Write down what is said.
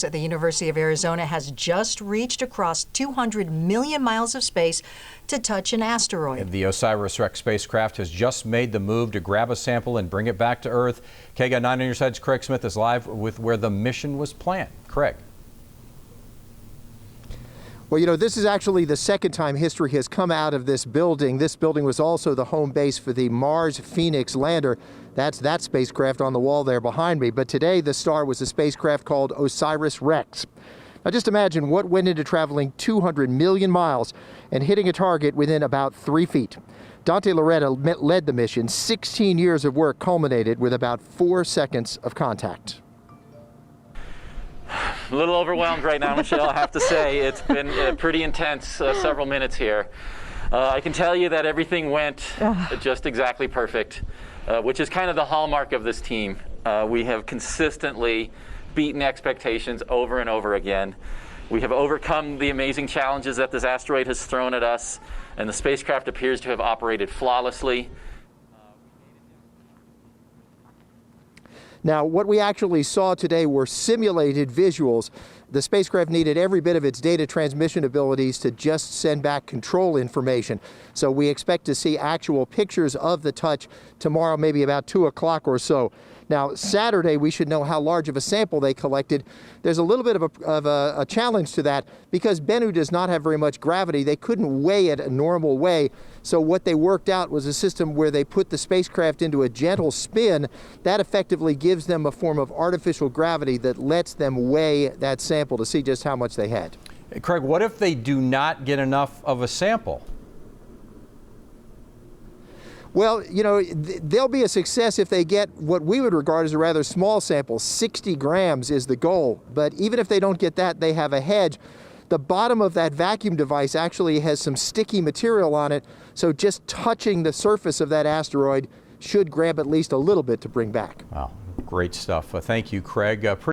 At the University of Arizona has just reached across 200 million miles of space to touch an asteroid. The OSrix-rex spacecraft has just made the move to grab a sample and bring it back to Earth. KGUN 9 on your side's Craig Smith is live with where the mission was planned. Craig. Well, you know, this is actually the second time history has come out of this building. This building was also the home base for the Mars Phoenix lander. That's that spacecraft on the wall there behind me. But today the star was a spacecraft called OSrix-rex. Now just imagine what went into traveling 200 million miles and hitting a target within about 3 feet. Dante Loretta led the mission. 16 years of work culminated with about 4 seconds of contact. A little overwhelmed right now, Michelle, I have to say. It's been pretty intense several minutes here. I can tell you that everything went just exactly perfect, which is kind of the hallmark of this team. We have consistently beaten expectations over and over again. We have overcome the amazing challenges that this asteroid has thrown at us, and the spacecraft appears to have operated flawlessly. Now, what we actually saw today were simulated visuals. The spacecraft needed every bit of its data transmission abilities to just send back control information. So we expect to see actual pictures of the touch tomorrow, maybe about 2 o'clock or so. Now, Saturday, we should know how large of a sample they collected. There's a little bit of a challenge to that because Bennu does not have very much gravity. They couldn't weigh it a normal way. So what they worked out was a system where they put the spacecraft into a gentle spin. That effectively gives them a form of artificial gravity that lets them weigh that sample to see just how much they had. Hey, Craig, what if they do not get enough of a sample? Well, you know, they'll be a success if they get what we would regard as a rather small sample. 60 grams is the goal. But even if they don't get that, they have a hedge. The bottom of that vacuum device actually has some sticky material on it, so just touching the surface of that asteroid should grab at least a little bit to bring back. Wow, great stuff. Thank you, Craig.